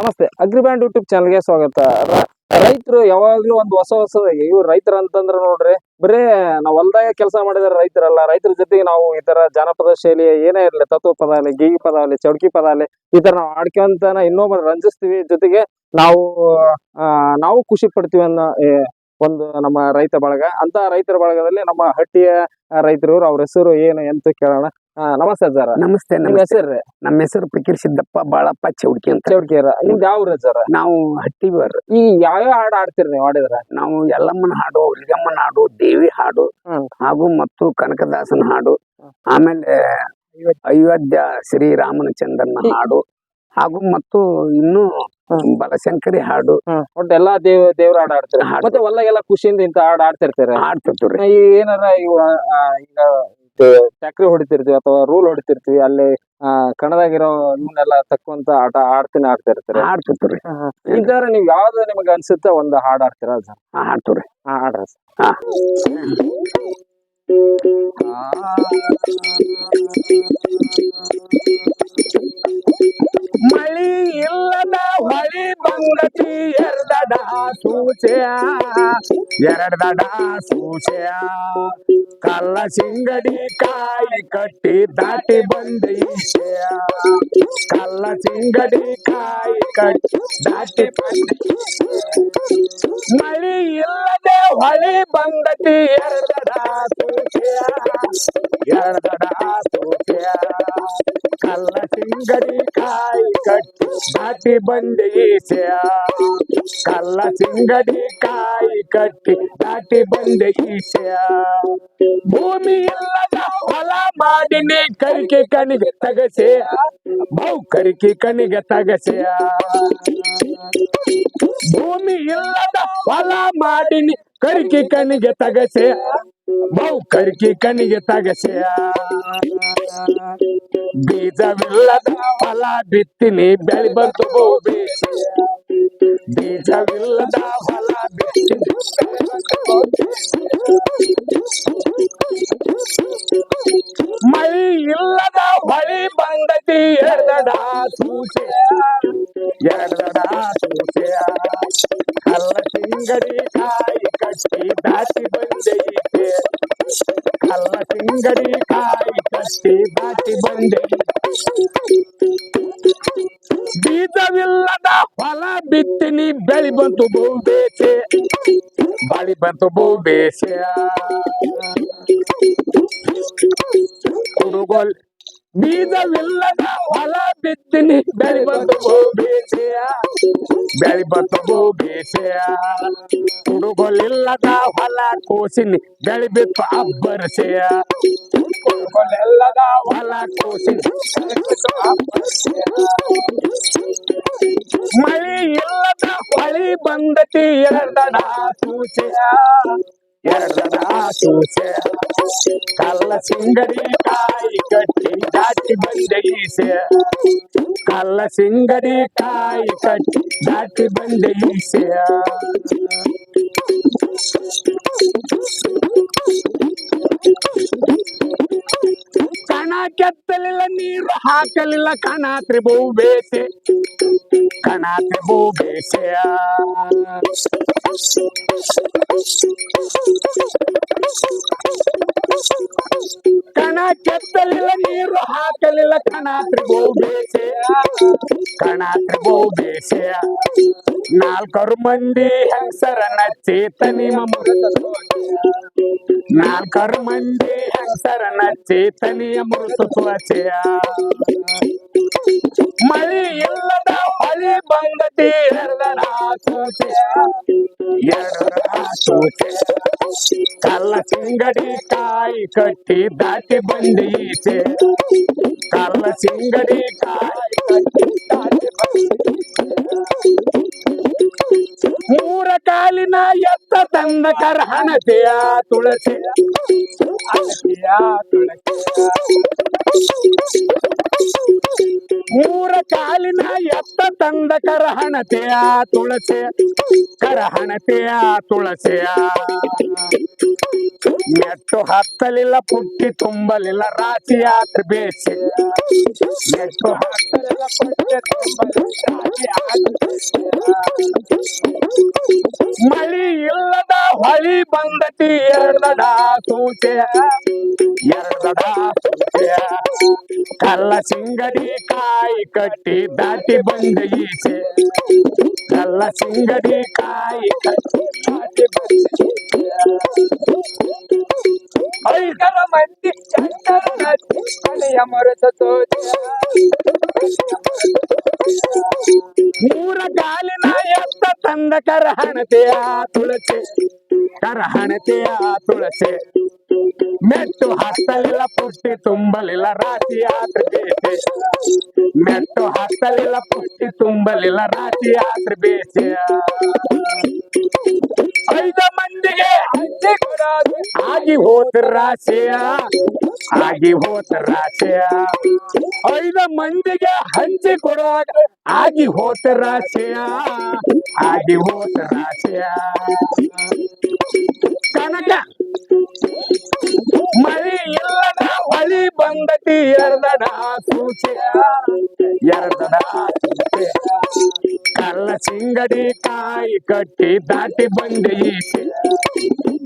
ನಮಸ್ತೆ, ಅಗ್ರಿಬ್ಯಾಂಡ್ ಯೂಟ್ಯೂಬ್ ಚಾನಲ್ಗೆ ಸ್ವಾಗತ. ರೈತರು ಯಾವಾಗ್ಲೂ ಒಂದು ಹೊಸ ಇವ್ರು ರೈತರ ಅಂತಂದ್ರೆ ನೋಡ್ರಿ, ಬರೇ ನಾವ್ ಹೊಲ್ದಾಗ ಕೆಲಸ ಮಾಡಿದಾರೆ ರೈತರಲ್ಲ. ರೈತರ ಜೊತೆಗೆ ನಾವು ಈ ತರ ಜಾನಪದ ಶೈಲಿ ಏನೇ ಇರಲಿ, ತತ್ವ ಪದ ಆಗಲಿ, ಗೀಗಿ ಪದ ಆಗಲಿ, ಚೌಡ್ಕಿ ಪದ ಆಗಲಿ, ಈ ತರ ನಾವು ಆಡ್ಕೊಂತಾನ ಇನ್ನೊಬ್ಬರ ರಂಜಿಸ್ತೀವಿ. ಜೊತೆಗೆ ನಾವು ಖುಷಿ ಪಡ್ತೀವಿ ಅನ್ನೋ ಒಂದು ನಮ್ಮ ರೈತ ಬಳಗ. ಅಂತ ರೈತರ ಬಳಗದಲ್ಲಿ ನಮ್ಮ ಹಟ್ಟಿಯ ರೈತರು, ಅವ್ರ ಹೆಸರು ಏನು ಅಂತ ಕೇಳೋಣ. ನಮಸ್ತೆ ಸರ್. ನಮಸ್ತೆ. ನಿಮ್ಮ ಹೆಸರು? ನಮ್ಮ ಹೆಸರು ಫಕೀರ್ ಸಿದ್ದಪ್ಪ ಬಾಳಪ್ಪ ಚೌಡ್ಕಿ ಅಂತ. ಚೌಡ್ಕಿಯರ. ನಿಮ್ದು ಯಾವ ಊರ ಸರ್? ನಾವು ಹಟ್ಟಿವರ್. ಈ ಯಾವ ಹಾಡು ಆಡ್ತೀರಿ ನೀವು? ಆಡಿದ್ರ ನಾವು ಯಲ್ಲಮ್ಮನ ಹಾಡು, ಹುಲಿಗಮ್ಮನ ಹಾಡು, ದೇವಿ ಹಾಡು ಹಾಗೂ ಮತ್ತು ಕನಕದಾಸನ ಹಾಡು, ಆಮೇಲೆ ಅಯೋಧ್ಯ ಶ್ರೀರಾಮನ ಚಂದ್ರನ ಹಾಡು ಹಾಗೂ ಮತ್ತು ಇನ್ನು ಬಲಶಂಕರಿ ಹಾಡು, ಒಟ್ಟು ಎಲ್ಲಾ ದೇವ್ರ ಹಾಡು ಆಡ್ತೀರಿ. ಮತ್ತೆ ಹೊಲ್ಲಾಗೆಲ್ಲ ಖುಷಿಯಿಂದ ಇಂತ ಹಾಡು ಆಡ್ತಿರ್ತೀರಿ? ಆಡ್ತಿರ್ತೀವ್ರಿ. ಏನಾರ ಈಗ ಟ್ಯಾಕ್ರಿ ಹೊಡಿತಿರ್ತೀವಿ ಅಥವಾ ರೂಲ್ ಹೊಡಿತಿರ್ತೀವಿ, ಅಲ್ಲಿ ಕಣದಾಗಿರೋ ಇವನ್ನೆಲ್ಲ ತಕ್ಕಂತ ಆಟ ಆಡ್ತಿರ್ತೀರಿ? ಆಡ್ತಿರ್ತೀವ್ರಿ. ಇದರ ನೀವ್ ಯಾವ್ದು ನಿಮ್ಗೆ ಅನ್ಸುತ್ತೆ ಒಂದು ಹಾಡು ಆಡ್ತೀರಾ ಸರ್? ಆಡ್ತೀವ್ರಿ. ಆಡ್ರಿ. ಮಳಿ ಇಲ್ಲದ ಹೊಳಿ ಬಂದತಿ ಎರಡಡ ಸೂಚೆಯ, ಎರಡಡ ಸೂಚೆಯ, ಕಲ್ಲ ಸಿಂಗಡಿ ಕಾಯಿ ಕಟ್ಟಿ ದಾಟಿ ಬಂದೀಶೆಯ, ಕಲ್ಲ ಸಿಂಗಡಿ ಕಾಯಿ ಕಟ್ಟಿ ದಾಟಿ ಮಳಿ ಇಲ್ಲದೆ ಹೊಳಿ ಬಂದತಿ ಎರಡಡ ಸೂಚೆಯ, ಎರಡಡ ಸೂಚೆಯ, ಕಲ್ಲ ಸಿಂಗಡಿ ಕಾಯಿ ಕಟ್ಟಿ ದಾಟಿ ಬಂದೀಸೆಯ, ಕಲ್ಲ ಸಿಂಗಡಿ ಕಾಯಿ ಕಟ್ಟಿ ದಾಟಿ ಬಂದೀಸೆಯ. ಭೂಮಿ ಇಲ್ಲದ ಹೊಲ ಮಾಡಿನಿ ಕರಿಕೆ ಕಣಿಗೆ ತಗಸೆಯ, ಬಹು ಕರಿಕೆ ಕಣಿಗೆ ತಗಸೆಯ. ಭೂಮಿ ಇಲ್ಲದ ಹೊಲ ಮಾಡಿನಿ ಕರಿಕೆ ಕಣಿಗೆ ತಗಸೆಯ, ಬಹು ಕರಿಕೆ ಕಣಿಗೆ ತಗಸೆಯ. ಬೀಜವಿಲ್ಲದ ಹೊಲ ಬಿತ್ತಿನಿ ಬೆಳಿ ಬಂತು ಬಹು ಬೇಸೆಯ, ಬೀಜವಿಲ್ಲದ ಹೊಲ ಬಿತ್ತಿನಿ ಮಳಿ ಇಲ್ಲದ ಹೊಳಿ ಬಂದತಿ ಎರಡಡ ಸೂಚೆಯ, ಎರಡಡ ಸೂಚೆಯ, ಕಲ್ಲ ಸಿಂಗಡಿ ಕಾಯಿ ಕಟ್ಟಿ ದಾಟಿ ಬಂದೈತೆ, ಕಲ್ಲ ಸಿಂಗಡಿ ಕಾಯಿ ಕಟ್ಟಿ ದಾಟಿ ಬಂದೈತೆ. ಬೀಜವಿಲ್ಲದ ಹೊಲ ಬಿತ್ತಿನಿ ಬೆಳಿ ಬಂತು ಬಹು ಬೇಸೆ, ಬಳಿ ಬಂತು ಬಹು ಬೇಸೆಯ. ಹುಡುಗೋಲ್ ಬೀಜವಿಲ್ಲದ ಹೊಲ ಬಿತ್ತಿನಿ ಬೆಳಿ ಬಂತು ಬಹು ಬೇಸೆಯ, ಬೆಳಿ ಬಂತು ಬಹು ಬೇಸೆಯ. ಹುಡುಗೋಲಿಲ್ಲದ ಹೊಲ ಕೋಸಿನಿ ಬೆಳಿ ಬಿತ್ತು ಅಬ್ಬರಸೆಯ, ಹುಡುಗೋಲಿಲ್ಲದ ಹೊಲ ಕೋಸಿನಿ ಮಳಿ ಇಲ್ಲದ ಹೊಳಿ ಬಂದತಿ ಎರಡಡ ಸೂಚೆಯ, ಎರಡಡ ಸೂಚೆಯ, ಕಲ್ಲ ಸಿಂಗಡಿ ಕಾಯಿ ಕಟ್ಟಿ ದಾಟಿ ಬಂದೀಸೆಯ, ಕಲ್ಲ ಸಿಂಗಡಿ ಕಾಯಿ ಕಟ್ಟಿ ದಾಟಿ ಬಂದೀಸೆಯ. ಕಣ ಕೆತ್ತಲಿಲ್ಲ ನೀರು ಹಾಕಲಿಲ್ಲ ಕಣಾತ್ರಿ ಬಹು ಬೇಸೆ, ಕಣಾತ್ರಿ ಬಹು ಬೇಸೆಯ. ಕಣ ಕೆತ್ತಲಿಲ್ಲ ನೀರು ಹಾಕಲಿಲ್ಲ ಕಣಾತ್ರಿ ಬಹು ಬೇಸೆಯ, ಕಣಾತ್ರಿ ಬಹು ಬೇಸೆಯ. ನಾಲ್ಕರು ಮಂದಿ ಹೆಂಗಸರನ್ನ ಚೇತನಿ ನಾಲ್ಕರು ಮಂದಿ ಹೆಂಗಸರನ್ನ ಚೇತನಿಯ ಮೃತು ಸ್ವಚೆಯ. ಮಳಿ ಇಲ್ಲದ ಹೊಳಿ ಬಂದತಿ ಎರಡಡ ಸೂಚೆಯ, ಎರಡಡ ಸೂಚೆಯ, ಕಲ್ಲ ಸಿಂಗಡಿ ಕಾಯಿ ಕಟ್ಟಿ ದಾಟಿ ಬಂದೀಸೆ, ಕಲ್ಲ ಸಿಂಗಡಿ ಕಾಯಿ ಕಟ್ಟಿ ದಾಟಿ ಬಂದೀಸೆ. ಮೂರಕ ಕಾಲಿನ ಎತ್ತ ತಂದ ಕರಹಣತೆಯ ತುಳಸಿ ಹಣತೆಯ ತುಳಸಿ ಮೂರ ಕಾಲಿನ ಎತ್ತ ತಂದ ಕರಹಣತೆಯ ತುಳಸಿ ಕರಹಣತೆಯ ತುಳಸಿಯ ಮೆಟ್ಟು ಹತ್ತಲಿಲ್ಲ ಪುಟ್ಟಿ ತುಂಬಲಿಲ್ಲ ರಾಶಿಯಾತ್ರ ಬೇಸಿ ಮೆಟ್ಟು ಹತ್ತಲಿಲ್ಲ ಪುಟ್ಟಿ ಮಳಿ ಇಲ್ಲದ ಹೊಳಿ ಬಂದತಿ ಎರಡಡ ಸೂಚೆ ಎರಡಡ ಸೂಚೆ ಕಲ್ಲ ಸಿಂಗಡಿ ಕಾಯಿ ಕಟ್ಟಿ ದಾಟಿ ಬಂದ ಈಚೆ ಕಲ್ಲ ಸಿಂಗಡಿ ಕಾಯಿ ಕಟ್ಟಿ ದಾಟಿ ಬಂದ ಐದರ ಮಂದಿ ಹಳೆಯ ಮರದ ತೋಚ ಮೂರ ಕಾಲಿನ ಎತ್ತ ತಂದ ಕರಹಣತೆಯ ತುಳಸಿ ಕರಹಣತೆಯ ತುಳಸಿ ಮೆಟ್ಟು ಹತ್ತಲಿಲ್ಲ ಪುಷ್ಟಿ ತುಂಬಲಿಲ್ಲ ರಾಶಿಯಾತ್ರ ಬೇಸೆ ಮೆಟ್ಟು ಹತ್ತಲಿಲ್ಲ ಪುಷ್ಟಿ ತುಂಬಲಿಲ್ಲ ರಾಶಿಯಾತ್ರ ಬೇಸೆ ಐದ ಮಂದಿಗೆ ಆಗಿ ಹೋತ ರಾಶಿಯ ಆಗಿ ಹೋತ ರಾಶಿಯ ಐದ ಮಂದಿಗೆ ಹಂಚಿ ಕೊಡುವಾಗ ಆಗಿ ಹೋತ ರಾಶಿಯ ಆಗಿ ಹೋತ ರಾಶಿಯ ಕನಕ ಮಳಿ ಇಲ್ಲದ ಹೊಳಿ ಬಂದತಿ ಎರದಡ ಸೂಚೆ ಎರದಡ ಸೂಚೆ ಕಲ್ಲ ಸಿಂಗಡಿ ಕಾಯಿ ಕಟ್ಟಿ ದಾಟಿ ಬಂದ ಈಚೆ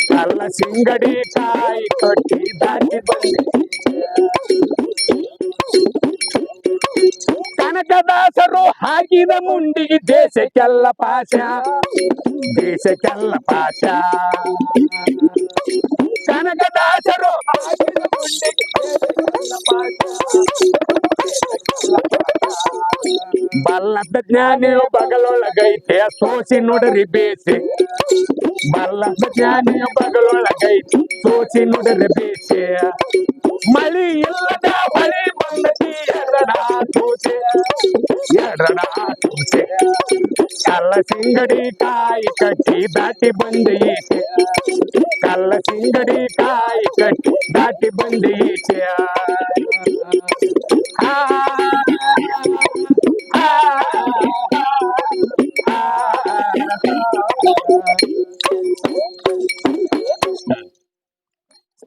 ಕಲ್ಲ ಸಿಂಗಡಿ ಕಾಯಿ ಕಟ್ಟಿ ದಾಟಿ ಬಂದ ಕನಕದಾಸರು ಹಾಕಿದ ಮುಂಡಿಗೆ ದೇಶಕ್ಕೆಲ್ಲ ಪಾಶ ದೇಶಕ್ಕೆಲ್ಲ ಪಾಶ ಕನಕದಾಸರು ಹಾಕಿದ ಮುಂಡಿಗೆ ಬಲ್ಲದ ಜ್ಞಾನಿಯು ಬಗಲೊಳಗೈತೆ ಸೋಸಿ ನೋಡ್ರಿ ಬೇಸಿ ಬಲ್ಲದ ಜ್ಞಾನಿಯು ಬಗಲೊಳಗೈತೆ ಸೋಸಿ ನೋಡ್ರಿ ಬೇಸಿ ಮಳಿ ಇಲ್ಲದ ಹೊಳಿ ಬಂದತಿ ಎರಡ ಸೂಚೆ ಎರಡ ಸೂಚೆ ಕಲ್ಲ ಸಿಂಗಡಿ ಕಾಯಿ ಕಟ್ಟಿ ದಾಟಿ ಬಂದ ಈಚೆ ಕಲ್ಲ ಸಿಂಗಡಿ ಕಾಯಿ ಕಟ್ಟಿ ದಾಟಿ ಬಂದ ಈಚೆ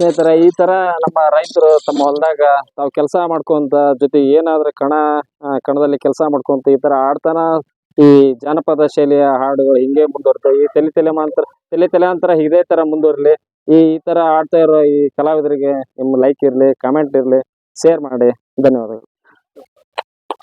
ಸ್ನೇಹಿತರ ಈ ತರ ನಮ್ಮ ರೈತರು ತಮ್ಮ ಹೊಲದಾಗ ತಾವು ಕೆಲಸ ಮಾಡ್ಕೊಂತ ಜೊತೆ ಏನಾದ್ರೂ ಕಣದಲ್ಲಿ ಕೆಲಸ ಮಾಡ್ಕೊಂತ ಈ ತರ ಆಡ್ತಾನ ಈ ಜಾನಪದ ಶೈಲಿಯ ಹಾಡುಗಳು ಹಿಂಗೆ ಮುಂದುವರ್ತವೆ. ಈ ತಲೆ ತಲೆಂತರ ಇದೇ ತರ ಮುಂದುವರ್ಲಿ. ಈ ತರ ಆಡ್ತಾ ಇರೋ ಈ ಕಲಾವಿದರಿಗೆ ನಿಮ್ಮ ಲೈಕ್ ಇರ್ಲಿ, ಕಮೆಂಟ್ ಇರ್ಲಿ, ಶೇರ್ ಮಾಡಿ. ಧನ್ಯವಾದಗಳು.